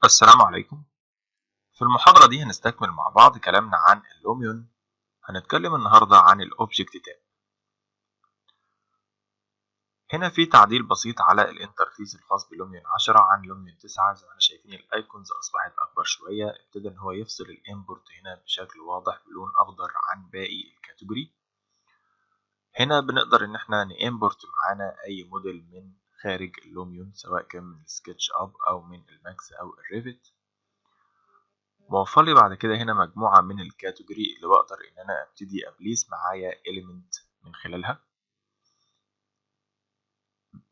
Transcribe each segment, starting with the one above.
السلام عليكم. في المحاضرة دي هنستكمل مع بعض كلامنا عن اللوميون. هنتكلم النهاردة عن الأوبجكت تاب. هنا في تعديل بسيط على الانترفيس الخاص بلوميون 10 عن لوميون 9. زي ما احنا شايفين الايكونز أصبحت أكبر شوية، ابتدى إن هو يفصل الانبورت هنا بشكل واضح بلون أخضر عن باقي الكاتيجوري. هنا بنقدر إن احنا نإمبورت معانا أي موديل من خارج اللوميون، سواء كان من السكتش أب أو من الماكس أو الريفت. موفر لي بعد كده هنا مجموعة من الكاتيجوري اللي بقدر ان انا ابتدي ابليس معايا element من خلالها.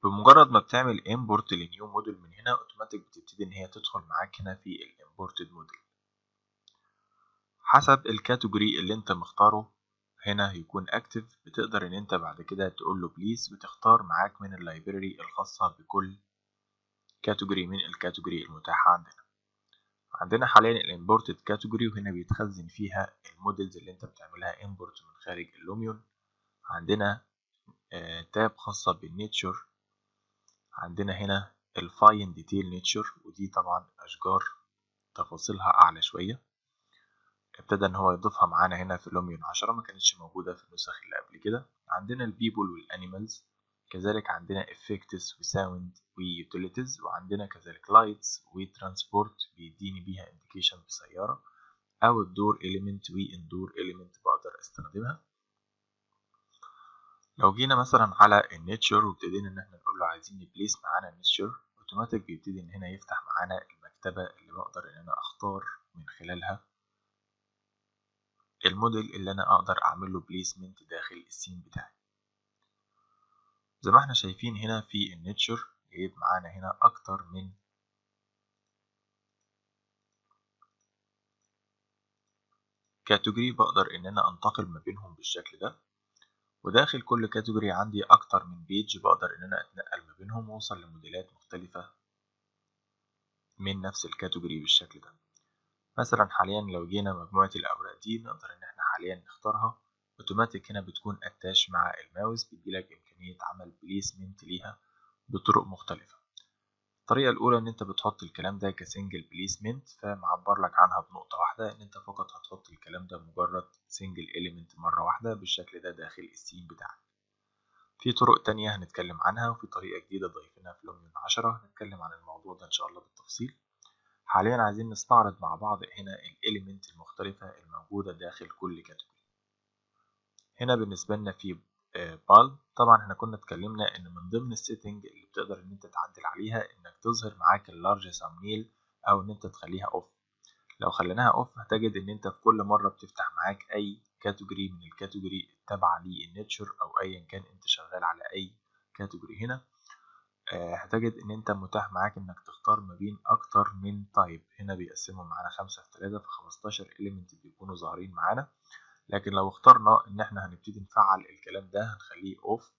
بمجرد ما بتعمل import لنيو موديل من هنا اوتوماتيك بتبتدي ان هي تدخل معاك هنا في الامبورتد موديل حسب الكاتيجوري اللي انت مختاره. هنا هيكون active، بتقدر ان انت بعد كده تقول له بليز وتختار معاك من اللايبراري الخاصة بكل كاتيجوري من الكاتيجوري المتاحة عندنا حاليا الامبورتد كاتيجوري، وهنا بيتخزن فيها المودلز اللي انت بتعملها امبورت من خارج اللوميون. عندنا تاب خاصة بالنيتشر. عندنا هنا الفاين ديتيل نيتشر، ودي طبعا اشجار تفاصيلها اعلى شوية، ابتدى ان هو يضيفها معانا هنا في لوميون 10، ما كانتش موجودة في النسخ اللي قبل كده. عندنا البيبول والانيمالز، كذلك عندنا effects وساوند ويوتيليتيز، وعندنا كذلك لايتس وترانسبورت بيديني بيها انديكيشن بسيارة، او الدور element واندور element بقدر استخدمها. لو جينا مثلا على النيتشر وابتدينا ان احنا نقول له عايزين نبليس معانا النيتشر، اوتوماتيك بيبتدي ان هنا يفتح معانا المكتبة اللي بقدر ان انا اختار من خلالها الموديل اللي انا اقدر اعمل له بليسمنت داخل السين بتاعي. زي ما احنا شايفين هنا في النيتشر جايب معانا هنا اكتر من كاتيجوري بقدر ان انا انتقل ما بينهم بالشكل ده، وداخل كل كاتيجوري عندي اكتر من بيج بقدر ان انا اتنقل ما بينهم واوصل لموديلات مختلفة من نفس الكاتيجوري بالشكل ده. مثلا حاليا لو جينا مجموعة الأوراق دي نقدر إن احنا حاليا نختارها اوتوماتيك، هنا بتكون اتاش مع الماوس، بيديلك إمكانية عمل بليسمنت ليها بطرق مختلفة. الطريقة الأولى إن أنت بتحط الكلام ده كسنجل بليسمنت، فمعبر لك عنها بنقطة واحدة إن أنت فقط هتحط الكلام ده مجرد سنجل إليمنت مرة واحدة بالشكل ده داخل السين بتاعك. في طرق تانية هنتكلم عنها، وفي طريقة جديدة ضايفينها في لوميون 10 هنتكلم عن الموضوع ده إن شاء الله بالتفصيل. حاليا عايزين نستعرض مع بعض هنا الاليمنت المختلفة الموجودة داخل كل كاتيجوري. هنا بالنسبة لنا في بال، طبعا احنا كنا اتكلمنا ان من ضمن السيتنج اللي بتقدر ان انت تعدل عليها انك تظهر معاك اللارج سامنيل او ان انت تخليها اوف. لو خليناها اوف هتجد ان انت في كل مرة بتفتح معاك اي كاتيجوري من الكاتيجوري التابعة للنيتشر او ايا كان انت شغال على اي كاتيجوري هنا، هتجد ان انت متاح معاك انك تختار ما بين اكتر من تايب. هنا بيقسموا معانا 5 في 3 في 15 element بيكونوا ظاهرين معانا. لكن لو اخترنا ان احنا هنبتدي نفعل الكلام ده هنخليه اوف،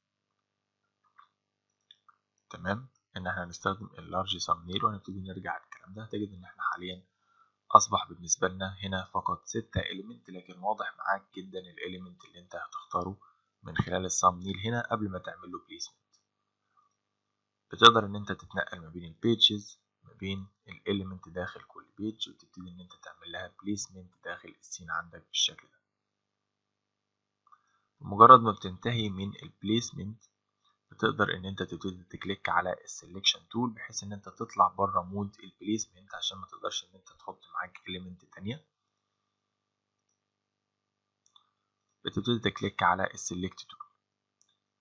تمام، ان احنا هنستخدم اللارج سامنيل وهنبتدي نرجع الكلام ده، هتجد ان احنا حاليا اصبح بالنسبة لنا هنا فقط 6 element، لكن واضح معاك جدا الاليمنت اللي انت هتختاره من خلال السامنيل هنا قبل ما تعمل له بليسمنت. بتقدر ان انت تتنقل ما بين البيجز، ما بين الاليمنت داخل كل بيج، وتبتدي ان انت تعمل لها بليسمنت داخل السين عندك بالشكل ده. بمجرد ما بتنتهي من البليسمنت بتقدر ان انت تبتدي تكليك على السلكشن تول بحيث ان انت تطلع بره مود البليسمنت عشان ما تقدرش ان انت تحط معاك اليمنت تانية. بتبتدي تكليك على السلكت تول.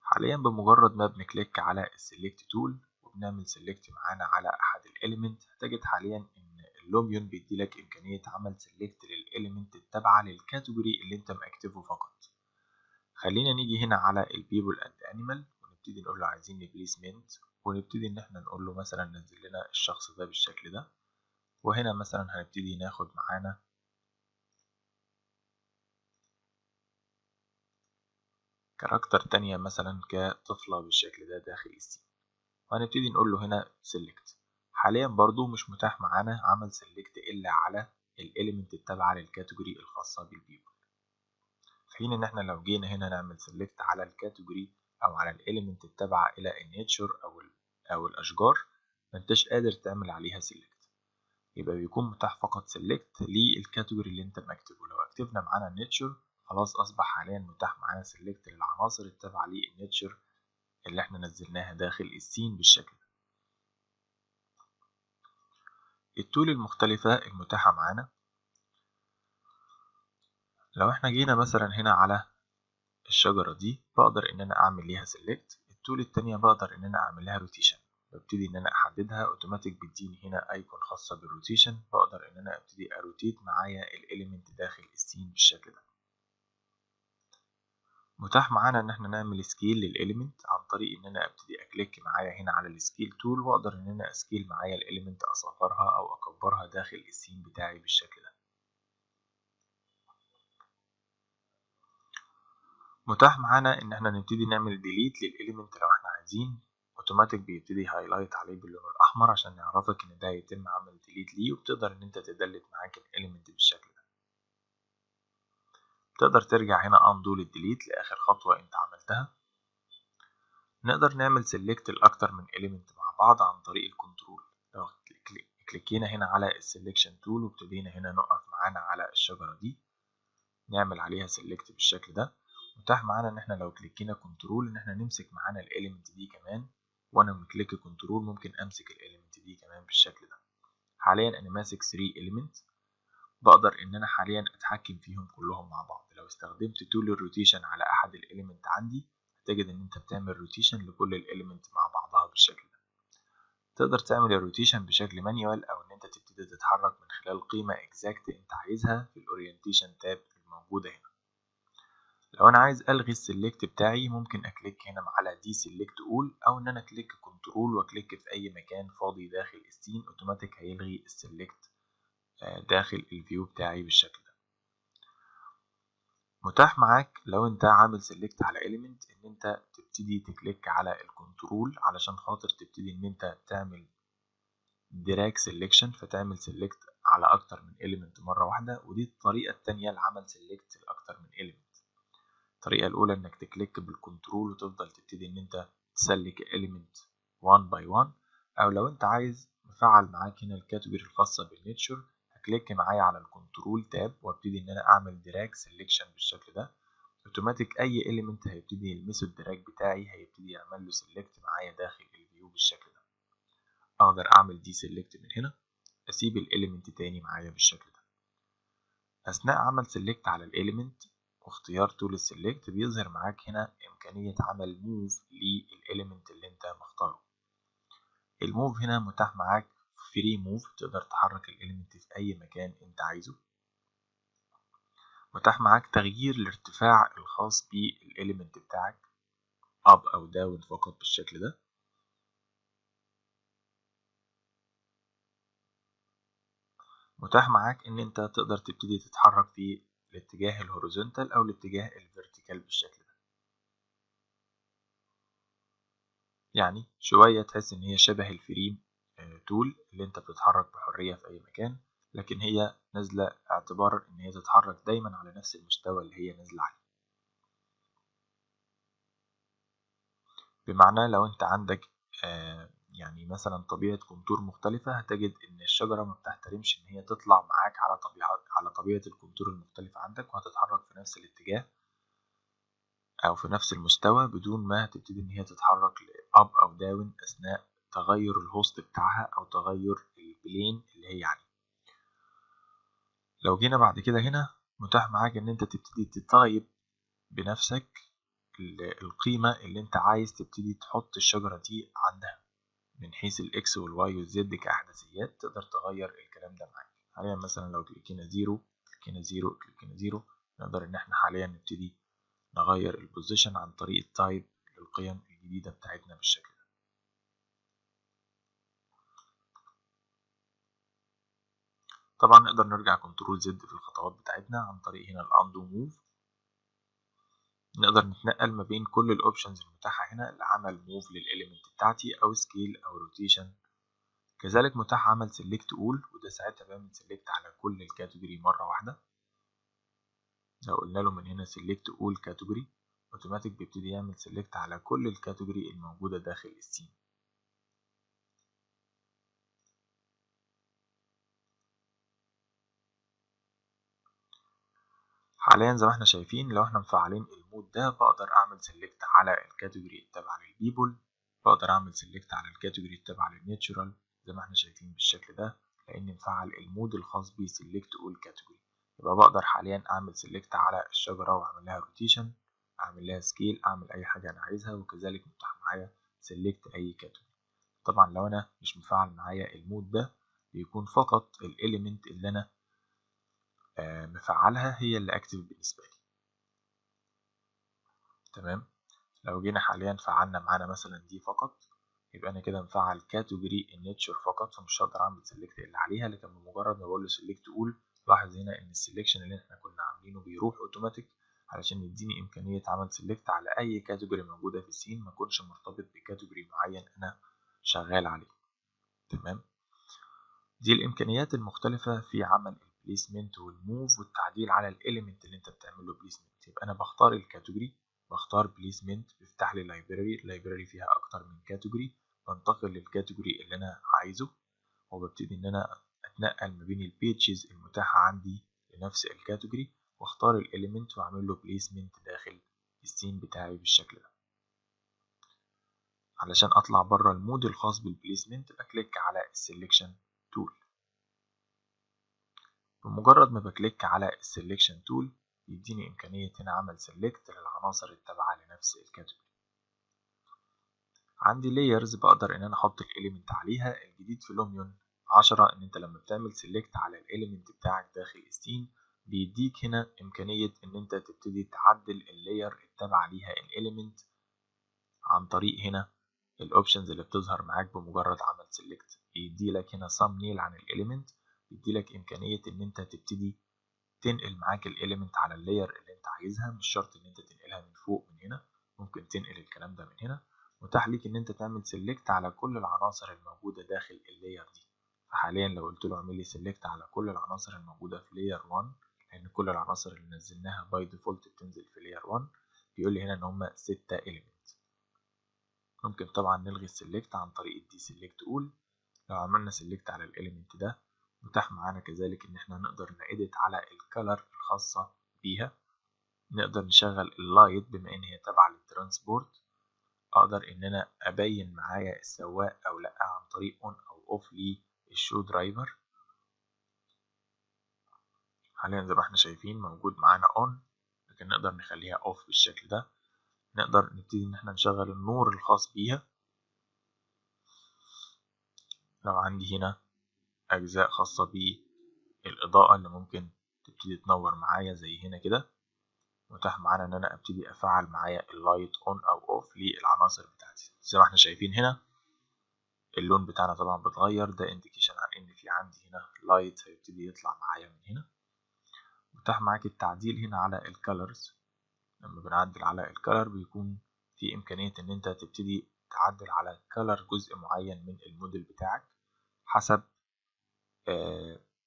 حاليا بمجرد ما بنكليك على السلكت تول وبنعمل سلكت معانا على احد الاليمنت، هتجد حاليا ان اللوميون بيديلك امكانيه عمل سلكت للاليمنت التابعه للكاتيجوري اللي انت ماكتفه فقط. خلينا نيجي هنا على البيبل اند انيمال ونبتدي نقول له عايزين بليسمنت، ونبتدي ان احنا نقول له مثلا نزل لنا الشخص ده بالشكل ده. وهنا مثلا هنبتدي ناخد معانا كاركتر تانية مثلا كطفلة بالشكل ده داخل السين، وهنبتدي نقول له هنا سيلكت. حاليا برضو مش متاح معانا عمل سيلكت الا على الاليمنت التابعة للكاتيجوري الخاصة بالبيبل، في حين ان احنا لو جينا هنا نعمل سيلكت على الكاتيجوري او على الاليمنت التابعة الى النيتشر او الاشجار ما انتش قادر تعمل عليها سيلكت. يبقى بيكون متاح فقط سيلكت للكاتيجوري اللي انت مكتبه. لو اكتبنا معانا النيتشر خلاص اصبح حاليا متاح معانا سيلكت للعناصر التابعة للنيتشر اللي احنا نزلناها داخل السين بالشكل ده. التول المختلفة المتاحة معانا، لو احنا جينا مثلا هنا على الشجرة دي بقدر ان انا اعمل ليها سيلكت. التول التانية بقدر ان انا اعمل لها روتيشن، ببتدي ان انا احددها اوتوماتيك بيديني هنا ايكون خاصة بالروتيشن، بقدر ان انا ابتدي اروتيت معايا الاليمنت داخل السين بالشكل ده. متاح معانا ان احنا نعمل سكيل للاليمنت عن طريق ان انا ابتدي اكليك معايا هنا على السكيل تول، واقدر ان انا اسكيل معايا الاليمنت اصغرها او اكبرها داخل السين بتاعي بالشكل ده. متاح معانا ان احنا نبتدي نعمل ديليت للاليمنت لو احنا عايزين، اوتوماتيك بيبتدي هايلايت عليه باللون الاحمر عشان يعرفك ان ده يتم عمل ديليت ليه، وبتقدر ان انت تدلت معاك الاليمنت بالشكل ده. تقدر ترجع هنا اندو للديليت لاخر خطوة انت عملتها. نقدر نعمل سيلكت لاكتر من اليمنت مع بعض عن طريق الكنترول. لو كليكينا هنا على السلكشن تول وابتدينا هنا نقف معانا على الشجرة دي نعمل عليها سيلكت بالشكل ده، متاح معانا ان احنا لو كليكينا كنترول ان احنا نمسك معانا الاليمنت دي كمان، وانا بكليك كنترول ممكن امسك الاليمنت دي كمان بالشكل ده. حاليا انا ماسك 3 اليمنت، بقدر ان انا حاليا اتحكم فيهم كلهم مع بعض. لو استخدمت تول الروتيشن على احد الاليمنت عندي هتجد ان انت بتعمل روتيشن لكل الاليمنت مع بعضها بالشكل ده. تقدر تعمل الروتيشن بشكل مانيوال او ان انت تبتدي تتحرك من خلال قيمة اكزاكت انت عايزها في الاورينتيشن تاب الموجودة هنا. لو انا عايز الغي السلكت بتاعي ممكن اكليك هنا على دي سلكت اول، او ان انا كليك كنترول واكليك في اي مكان فاضي داخل السين، اوتوماتيك هيلغي السلكت داخل الفيو بتاعي بالشكل ده. متاح معاك لو انت عامل سيلكت على element ان انت تبتدي تكليك على الكنترول علشان خاطر تبتدي ان انت تعمل دراج سيلكشن، فتعمل سيلكت على اكتر من element مرة واحدة، ودي الطريقة التانية لعمل سيلكت لاكتر من element. الطريقة الاولى انك تكليك بالكنترول وتفضل تبتدي ان انت تسلك element one by one، او لو انت عايز مفعل معاك هنا الكاتيجوري الخاصة بالنيتشر هكليك معايا على الكنترول تاب وابتدي ان انا اعمل دراج سيلكشن بالشكل ده، اوتوماتيك اي element هيبتدي يلمسه الدراج بتاعي هيبتدي يعمل له سيلكت معايا داخل الفيو بالشكل ده. اقدر اعمل دي سيلكت من هنا، اسيب الاليمنت تاني معايا بالشكل ده. اثناء عمل سيلكت على الاليمنت واختيار تول السيلكت بيظهر معاك هنا امكانية عمل موف للاليمنت اللي انت مختاره. الموف هنا متاح معاك فري موف، تقدر تحرك الاليمنت في اي مكان انت عايزه. متاح معاك تغيير الارتفاع الخاص بالاليمنت بتاعك اب او داون فقط بالشكل ده. متاح معاك ان انت تقدر تبتدي تتحرك في الاتجاه الهوريزونتال او الاتجاه الفيرتيكال بالشكل ده. يعني شوية تحس ان هي شبه الفريم تول اللي انت بتتحرك بحرية في اي مكان، لكن هي نازلة اعتبارا ان هي تتحرك دايما على نفس المستوى اللي هي نازلة عليه. بمعنى لو انت عندك يعني مثلا طبيعة كونتور مختلفة هتجد ان الشجرة ما بتحترمش ان هي تطلع معاك على طبيعة الكونتور المختلفة عندك، وهتتحرك في نفس الاتجاه او في نفس المستوى بدون ما تبتدي ان هي تتحرك لاب او داون اثناء تغير الهوست بتاعها او تغير البلين اللي هي عليه. لو جينا بعد كده هنا متاح معاك ان انت تبتدي تطيب بنفسك القيمة اللي انت عايز تبتدي تحط الشجرة دي عندها من حيث الاكس والواي والزد كاحداثيات، تقدر تغير الكلام ده معاك. حاليا مثلا لو كليكينا زيرو كليكينا زيرو كليكينا زيرو نقدر ان احنا حاليا نبتدي نغير البوزيشن عن طريق التايب للقيم الجديدة بتاعتنا بالشكل ده. طبعا نقدر نرجع كنترول زد في الخطوات بتاعتنا عن طريق هنا الاندو موف. نقدر نتنقل ما بين كل الاوبشنز المتاحة هنا لعمل موف للإليمنت بتاعتي او سكيل او روتيشن. كذلك متاح عمل سيلكت اول، وده ساعتها بعمل سيلكت على كل الكاتيجوري مرة واحدة. لو قلنا له من هنا سيلكت اول كاتيجوري اوتوماتيك بيبتدي يعمل سيلكت على كل الكاتيجوري الموجودة داخل السين. حاليا زي ما احنا شايفين لو احنا مفعلين المود ده بقدر اعمل سيلكت على الكاتيجوري التابعة للبيبول، بقدر اعمل سيلكت على الكاتيجوري التابعة للناتشورال زي ما احنا شايفين بالشكل ده، لاني مفعل المود الخاص بيه سيلكت اول كاتيجوري. يبقى بقدر حاليا اعمل سيلكت على الشجرة واعمل لها روتيشن، اعمل لها سكيل، اعمل اي حاجة انا عايزها، وكذلك متاح معايا سيلكت اي كاتيجوري. طبعا لو انا مش مفعل معايا المود ده بيكون فقط الاليمنت اللي انا مفعلها هي اللي اكتف بالنسبة لي. تمام. لو جينا حاليا فعلنا معانا مثلا دي فقط، يبقى انا كده مفعل كاتيجوري النيتشر فقط، فمش هقدر اعمل سيلكت اللي عليها. لكن بمجرد ما بقول له سيلكت اول، لاحظ هنا ان السيلكشن اللي احنا كنا عاملينه بيروح اوتوماتيك علشان يديني امكانيه عمل سيلكت على اي كاتيجوري موجوده في السين ما يكونش مرتبط بكاتيجوري معين انا شغال عليه. تمام. دي الامكانيات المختلفه في عمل البليسمنت والموف والتعديل على الاليمنت اللي انت بتعمل له بليسمنت. يبقى انا بختار الكاتيجوري، بختار بليسمنت، بيفتح لي لايبراري فيها اكتر من كاتيجوري، بنتقل للكاتيجوري اللي انا عايزه، وببتدي ان انا اتنقل ما بين البيجز المتاحه عندي لنفس الكاتيجوري، واختار الاليمنت واعمل له بليسمنت داخل السين بتاعي بالشكل ده. علشان اطلع بره المود الخاص بالبليسمنت بكليك على السلكشن تول. بمجرد ما بكليك على السلكشن تول يديني إمكانية هنا عمل سيلكت للعناصر التابعة لنفس الكاتيجوري. عندي layers بقدر إن أنا أحط الإيليمنت عليها. الجديد في لوميون 10 إن أنت لما بتعمل سيلكت على الإيليمنت بتاعك داخل السين بيديك هنا إمكانية إن أنت تبتدي تعدل اللاير التابعة ليها الإيليمنت عن طريق هنا الأوبشنز اللي بتظهر معاك بمجرد عمل سيلكت. يديلك هنا thumbnail عن الإيليمنت، يديلك إمكانية إن أنت تبتدي تنقل معاك الاليمنت على اللاير اللي انت عايزها. مش شرط ان انت تنقلها من فوق من هنا، ممكن تنقل الكلام ده من هنا. متاح ليك ان انت تعمل سيلكت على كل العناصر الموجوده داخل اللاير دي. فحاليا لو قلت له اعمل لي سيلكت على كل العناصر الموجوده في لاير 1، لان كل العناصر اللي نزلناها باي ديفولت بتنزل في لاير 1، بيقول لي هنا ان هم 6 اليمنت. ممكن طبعا نلغي السيلكت عن طريق الدي سيلكت اول. لو عملنا سيلكت على الاليمنت ده متاح معانا كذلك ان احنا نقدر نأديت على الكالر الخاصة بيها، نقدر نشغل اللايت بما ان هي تابعة للترانسبورت، اقدر ان انا ابين معايا السواق او لا عن طريق اون او اوف للشو درايفر. حاليا زي ما احنا شايفين موجود معانا اون، لكن نقدر نخليها اوف بالشكل ده. نقدر نبتدي ان احنا نشغل النور الخاص بيها. لو عندي هنا اجزاء خاصة بالإضاءة اللي ممكن تبتدي تنور معايا زي هنا كده، متاح معانا ان انا ابتدي افعل معايا اللايت اون او اوف للعناصر بتاعتي. زي ما احنا شايفين هنا اللون بتاعنا طبعا بتغير، ده انديكيشن عن ان في عندي هنا لايت هيبتدي يطلع معايا من هنا. متاح معاك التعديل هنا على الكالرز. لما بنعدل على الكالر بيكون في امكانية ان انت تبتدي تعدل على كالر جزء معين من الموديل بتاعك حسب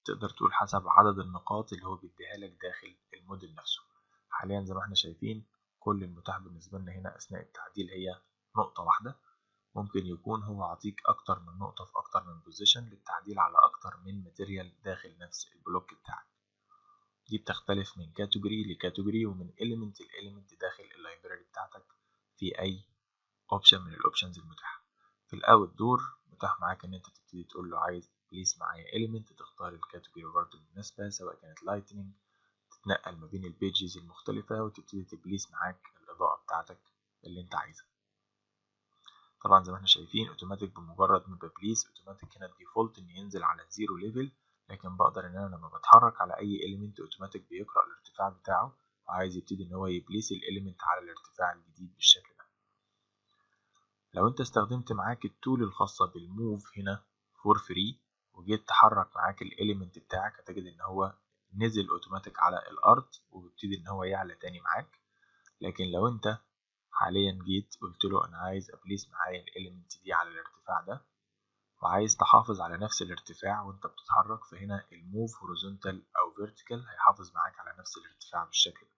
تقدر تقول حسب عدد النقاط اللي هو بيديها لك داخل الموديل نفسه. حاليا زي ما احنا شايفين كل المتاح بالنسبة لنا هنا أثناء التعديل هي نقطة واحدة. ممكن يكون هو عطيك أكتر من نقطة في أكتر من بوزيشن للتعديل على أكتر من ماتيريال داخل نفس البلوك بتاعك. دي بتختلف من كاتيجوري لكاتيجوري ومن إيليمنت لإيليمنت داخل اللايبراري بتاعتك في أي أوبشن من الأوبشنز المتاحة. في الأوت دور متاح معاك إن أنت تبتدي تقول له عايز بليس معايا إيليمنت، تختار الكاتيجوري برضه المناسبة سواء كانت لايتنينج، تتنقل ما بين البيجز المختلفة وتبتدي تبليس معاك الإضاءة بتاعتك اللي أنت عايزها. طبعا زي ما احنا شايفين اوتوماتيك بمجرد ما ببليس اوتوماتيك هنا الديفولت ان ينزل على الزيرو ليفل، لكن بقدر ان انا لما بتحرك على اي اليمنت اوتوماتيك بيقرأ الارتفاع بتاعه وعايز يبتدي ان هو يبليس الاليمنت على الارتفاع الجديد بالشكل ده. لو انت استخدمت معاك التول الخاصة بالموف هنا فور فري وجيت تحرك معاك الاليمنت بتاعك هتجد ان هو نزل اوتوماتيك على الارض وبيبتدي ان هو يعلى تاني معاك. لكن لو انت حاليا جيت قلت له انا عايز ابليس معايا الاليمنت دي على الارتفاع ده وعايز تحافظ على نفس الارتفاع وانت بتتحرك، فهنا الموف هوريزونتال او فيرتيكال هيحافظ معاك على نفس الارتفاع بالشكل ده.